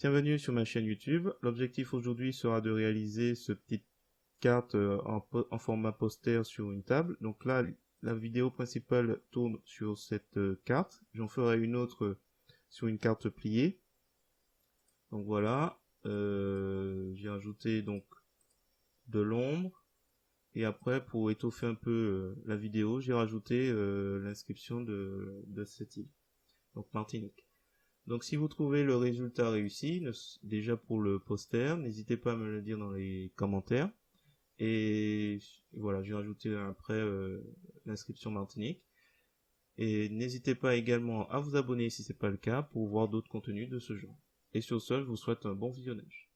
Bienvenue sur ma chaîne YouTube. L'objectif aujourd'hui sera de réaliser ce petite carte en format poster sur une table. Donc là, la vidéo principale tourne sur cette carte. J'en ferai une autre sur une carte pliée. Donc voilà, j'ai rajouté donc de l'ombre. Et après, pour étoffer un peu la vidéo, j'ai rajouté l'inscription de cette île, donc Martinique. Donc si vous trouvez le résultat réussi, déjà pour le poster, n'hésitez pas à me le dire dans les commentaires. Et voilà, j'ai rajouté après l'inscription Martinique. Et n'hésitez pas également à vous abonner si ce n'est pas le cas pour voir d'autres contenus de ce genre. Et sur ce, je vous souhaite un bon visionnage.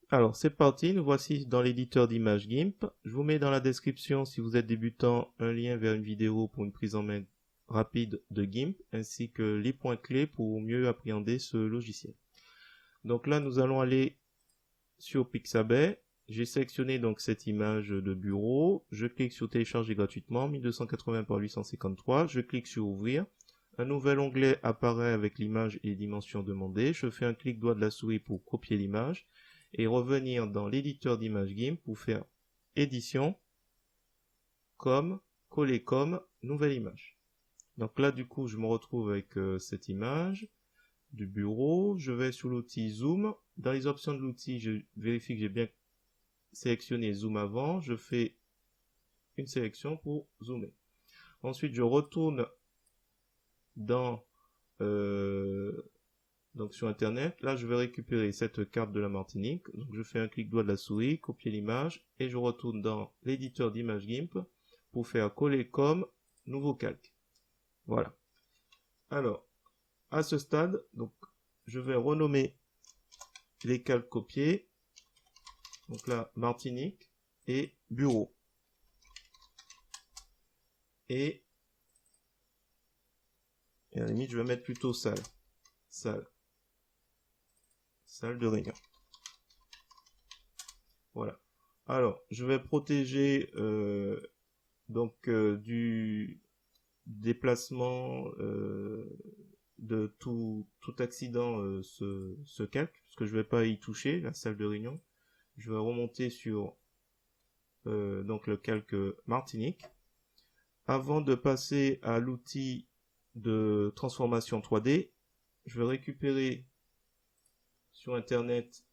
Alors c'est parti, nous voici dans l'éditeur d'images GIMP. Je vous mets dans la description, si vous êtes débutant, un lien vers une vidéo pour une prise en main rapide de GIMP, ainsi que les points clés pour mieux appréhender ce logiciel. Donc là, nous allons aller sur Pixabay. J'ai sélectionné donc cette image de bureau. Je clique sur télécharger gratuitement, 1280 par 853. Je clique sur ouvrir. Un nouvel onglet apparaît avec l'image et les dimensions demandées. Je fais un clic droit de la souris pour copier l'image et revenir dans l'éditeur d'images GIMP pour faire édition, comme, coller comme, nouvelle image. Donc là, du coup, je me retrouve avec cette image du bureau. Je vais sur l'outil Zoom. Dans les options de l'outil, je vérifie que j'ai bien sélectionné Zoom avant. Je fais une sélection pour zoomer. Ensuite, je retourne dans donc sur Internet. Là, je vais récupérer cette carte de la Martinique. Donc, je fais un clic droit de la souris, copier l'image, et je retourne dans l'éditeur d'images GIMP pour faire coller comme, nouveau calque. Voilà. Alors, à ce stade, donc, je vais renommer les calques copiés. Donc là, Martinique et bureau. Et à la limite, je vais mettre plutôt salle. Salle de réunion. Voilà. Alors, je vais protéger du déplacement de tout accident ce calque, parce que je ne vais pas y toucher, la salle de réunion. Je vais remonter sur donc le calque Martinique. Avant de passer à l'outil de transformation 3D, je vais récupérer sur Internet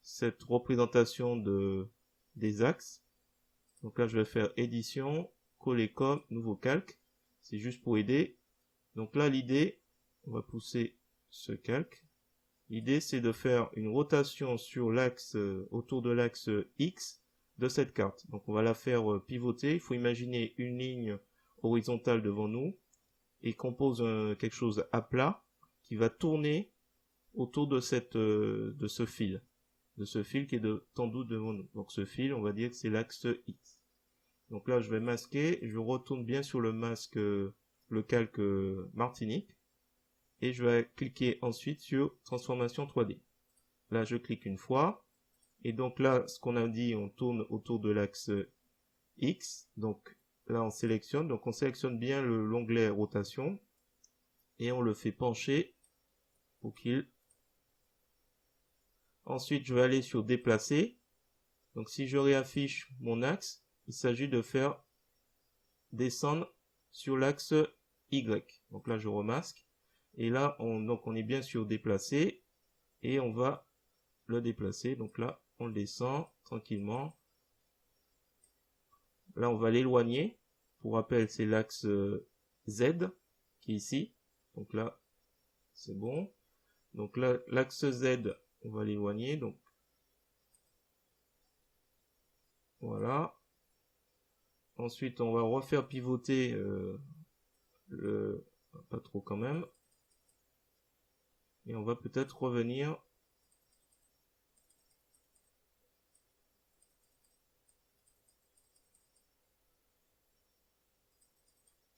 cette représentation des axes. Donc là, je vais faire édition, coller comme, nouveau calque. C'est juste pour aider. Donc là, l'idée, on va pousser ce calque. L'idée, c'est de faire une rotation sur l'axe, autour de l'axe X de cette carte. Donc on va la faire pivoter. Il faut imaginer une ligne horizontale devant nous et qu'on pose quelque chose à plat qui va tourner autour de ce fil qui est tendu devant nous. Donc ce fil, on va dire que c'est l'axe X. Donc là, je vais masquer, je retourne bien sur le masque, le calque Martinique, et je vais cliquer ensuite sur transformation 3D. Là, je clique une fois, et donc là, ce qu'on a dit, on tourne autour de l'axe X. Donc là, on sélectionne bien l'onglet rotation, et on le fait pencher pour qu'il... Ensuite, je vais aller sur déplacer. Donc si je réaffiche mon axe, il s'agit de faire descendre sur l'axe Y. Donc là, je remasque. Et là, on est bien sur déplacer. Et on va le déplacer. Donc là, on le descend tranquillement. Là, on va l'éloigner. Pour rappel, c'est l'axe Z qui est ici. Donc là, c'est bon. Donc là, l'axe Z, on va l'éloigner. Donc voilà. Ensuite, on va refaire pivoter pas trop quand même. Et on va peut-être revenir.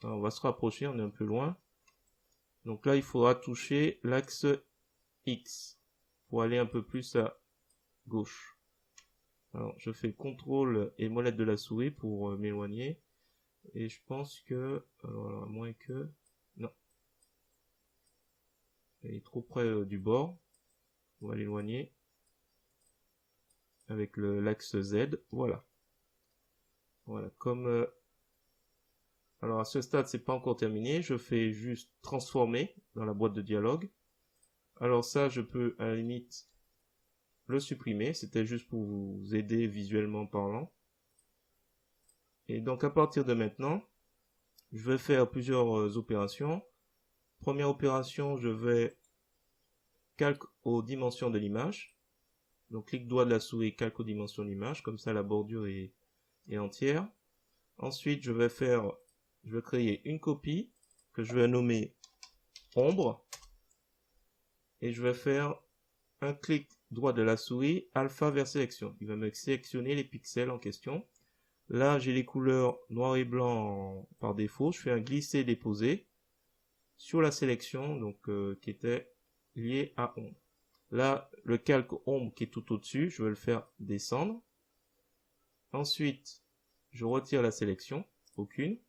Alors, on va se rapprocher, on est un peu loin. Donc là, il faudra toucher l'axe X pour aller un peu plus à gauche. Alors, je fais CTRL et molette de la souris pour m'éloigner. Et je pense que... Alors, à moins que... Non. Il est trop près du bord. On va l'éloigner avec l'axe Z. Voilà. Voilà. Comme alors à ce stade, c'est pas encore terminé. Je fais juste transformer dans la boîte de dialogue. Alors ça, je peux à la limite le supprimer. C'était juste pour vous aider visuellement parlant. Et donc à partir de maintenant, je vais faire plusieurs opérations. Première opération, je vais calque aux dimensions de l'image. Donc clic droit de la souris, calque aux dimensions de l'image. Comme ça, la bordure est entière. Ensuite, je vais créer une copie que je vais nommer ombre. Et je vais faire un clic droit de la souris, alpha vers sélection. Il va me sélectionner les pixels en question. Là, j'ai les couleurs noir et blanc par défaut. Je fais un glisser-déposer sur la sélection donc qui était liée à ombre. Là, le calque ombre qui est tout au-dessus, je vais le faire descendre. Ensuite, je retire la sélection, aucune.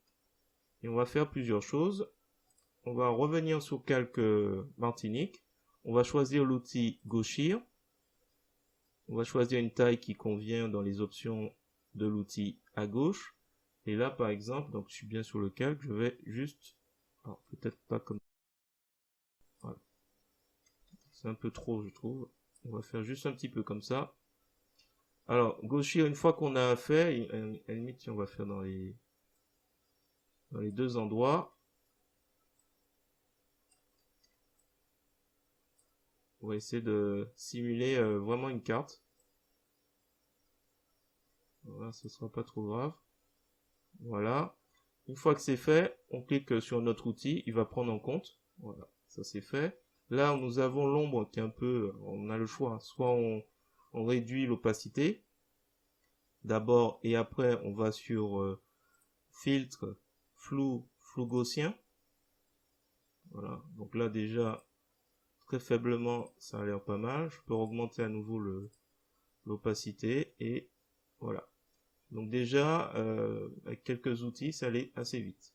Et on va faire plusieurs choses. On va revenir sur calque Martinique. On va choisir l'outil gauchir. On va choisir une taille qui convient dans les options de l'outil à gauche. Et là, par exemple, donc je suis bien sur le calque, je vais juste... Alors, peut-être pas comme... Voilà. C'est un peu trop, je trouve. On va faire juste un petit peu comme ça. Alors, gauchir, une fois qu'on a fait, à la limite, on va faire dans les deux endroits. On va essayer de simuler vraiment une carte. Voilà, ce sera pas trop grave. Voilà. Une fois que c'est fait, on clique sur notre outil, il va prendre en compte. Voilà, ça c'est fait. Là, nous avons l'ombre qui est un peu... On a le choix, hein. Soit on réduit l'opacité, d'abord, et après, on va sur filtre, flou gaussien. Voilà, donc là déjà, très faiblement, ça a l'air pas mal. Je peux augmenter à nouveau l'opacité, et voilà. Donc déjà, avec quelques outils, ça allait assez vite.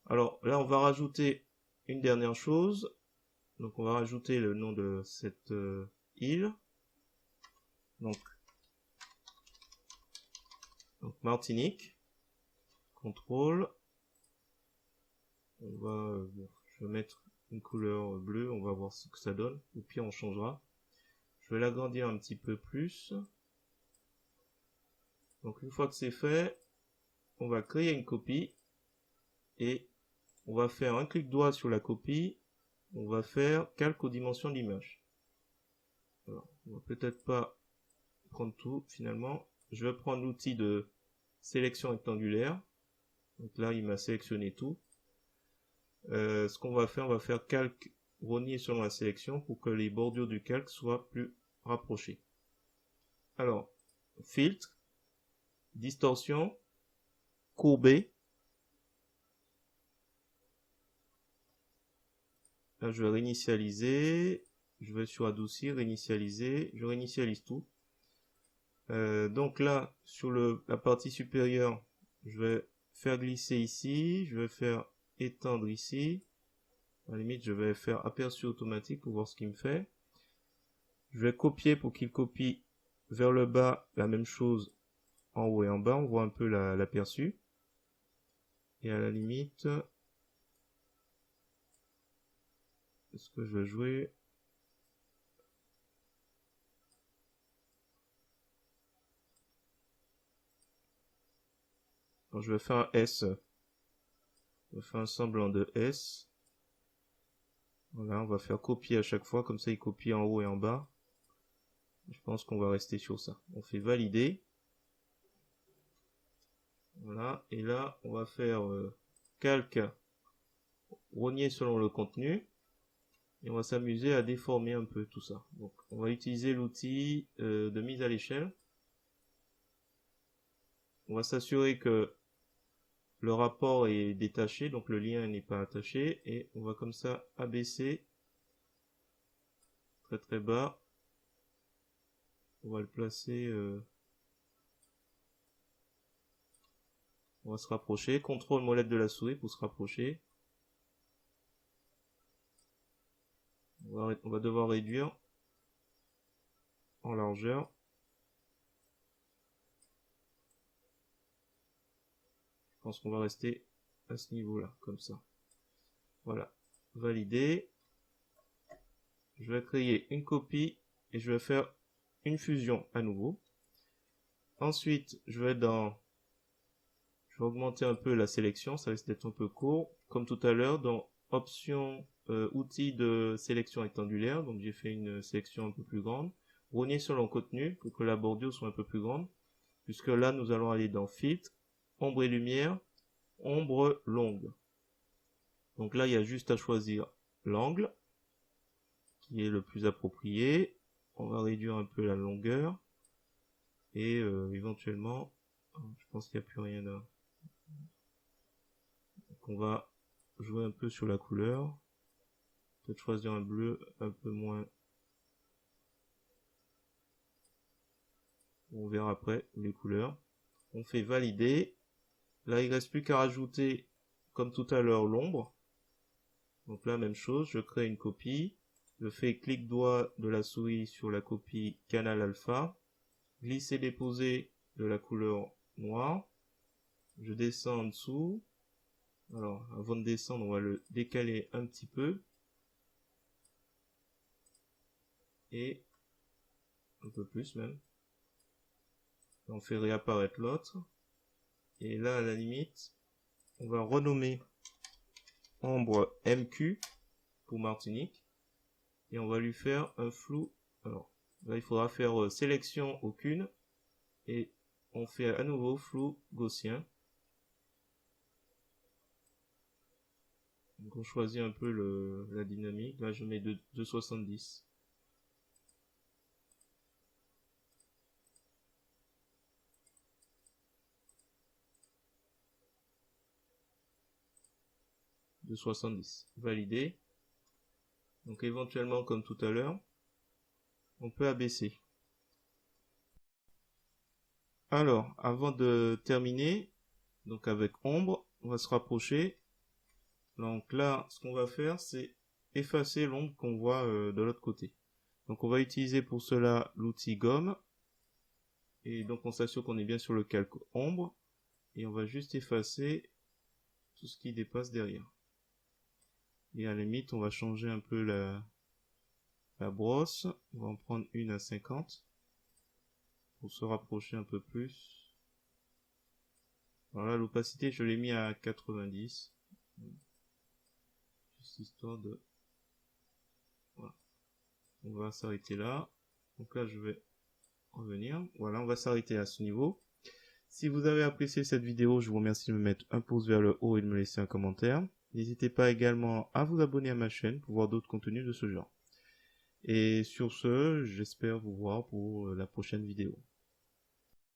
Alors là, on va rajouter une dernière chose. Donc on va rajouter le nom de cette île. Donc Martinique. Contrôle. On va, je vais mettre une couleur bleue. On va voir ce que ça donne. Au pire, on changera. Je vais l'agrandir un petit peu plus. Donc une fois que c'est fait, on va créer une copie. Et on va faire un clic droit sur la copie. On va faire calque aux dimensions de l'image. Alors, on va peut-être pas prendre tout finalement. Je vais prendre l'outil de sélection rectangulaire. Donc là, il m'a sélectionné tout. Ce qu'on va faire, on va faire calque rogner selon la sélection pour que les bordures du calque soient plus rapprochées. Alors, filtre, distorsion, courbé. Là, je vais réinitialiser. Je vais sur adoucir, réinitialiser. Je réinitialise tout. Donc là, sur la partie supérieure, je vais faire glisser ici. Je vais faire étendre ici. À la limite, je vais faire aperçu automatique pour voir ce qu'il me fait. Je vais copier pour qu'il copie vers le bas la même chose en haut et en bas. On voit un peu l'aperçu. Et à la limite, est-ce que je vais jouer? Alors, je vais faire un S. Je vais faire un semblant de S. Voilà, on va faire copier à chaque fois. Comme ça, il copie en haut et en bas. Je pense qu'on va rester sur ça. On fait valider. Voilà. Et là, on va faire calque rogner selon le contenu. Et on va s'amuser à déformer un peu tout ça. Donc, on va utiliser l'outil de mise à l'échelle. On va s'assurer que le rapport est détaché, donc le lien n'est pas attaché. Et on va comme ça abaisser très très bas. On va le placer... on va se rapprocher. Contrôle molette de la souris pour se rapprocher. On va devoir réduire. en largeur. Je pense qu'on va rester à ce niveau-là, comme ça. Voilà, validé. Je vais créer une copie et je vais faire une fusion à nouveau. Ensuite, je vais augmenter un peu la sélection, ça risque d'être un peu court. Comme tout à l'heure, dans option outils de sélection rectangulaire, donc j'ai fait une sélection un peu plus grande. Rogner sur le contenu pour que la bordure soit un peu plus grande, puisque là nous allons aller dans filtre, ombre et lumière, ombre longue. Donc là il y a juste à choisir l'angle qui est le plus approprié. On va réduire un peu la longueur et éventuellement, je pense qu'il n'y a plus rien là. Donc on va jouer un peu sur la couleur. Peut-être choisir un bleu un peu moins. On verra après les couleurs. On fait valider. Là, il ne reste plus qu'à rajouter, comme tout à l'heure, l'ombre. Donc là, même chose, je crée une copie. Je fais clic droit de la souris sur la copie canal alpha. Glisser déposer de la couleur noire. Je descends en dessous. Alors, avant de descendre, on va le décaler un petit peu. Et un peu plus même. On fait réapparaître l'autre. Et là, à la limite, on va renommer ombre MQ pour Martinique. Et on va lui faire un flou. Alors, là, il faudra faire sélection aucune. Et on fait à nouveau flou gaussien. Donc on choisit un peu la dynamique. Là, je mets 2,70. De 70. Validé. Donc éventuellement, comme tout à l'heure, on peut abaisser. Alors, avant de terminer, donc avec ombre, on va se rapprocher. Donc là, ce qu'on va faire, c'est effacer l'ombre qu'on voit de l'autre côté. Donc on va utiliser pour cela l'outil gomme. Et donc on s'assure qu'on est bien sur le calque ombre. Et on va juste effacer tout ce qui dépasse derrière. Et à la limite, on va changer un peu la brosse. On va en prendre une à 50. Pour se rapprocher un peu plus. Alors là, l'opacité, je l'ai mis à 90. Juste histoire de... Voilà. On va s'arrêter là. Donc là, je vais revenir. Voilà, on va s'arrêter à ce niveau. Si vous avez apprécié cette vidéo, je vous remercie de me mettre un pouce vers le haut et de me laisser un commentaire. N'hésitez pas également à vous abonner à ma chaîne pour voir d'autres contenus de ce genre. Et sur ce, j'espère vous voir pour la prochaine vidéo.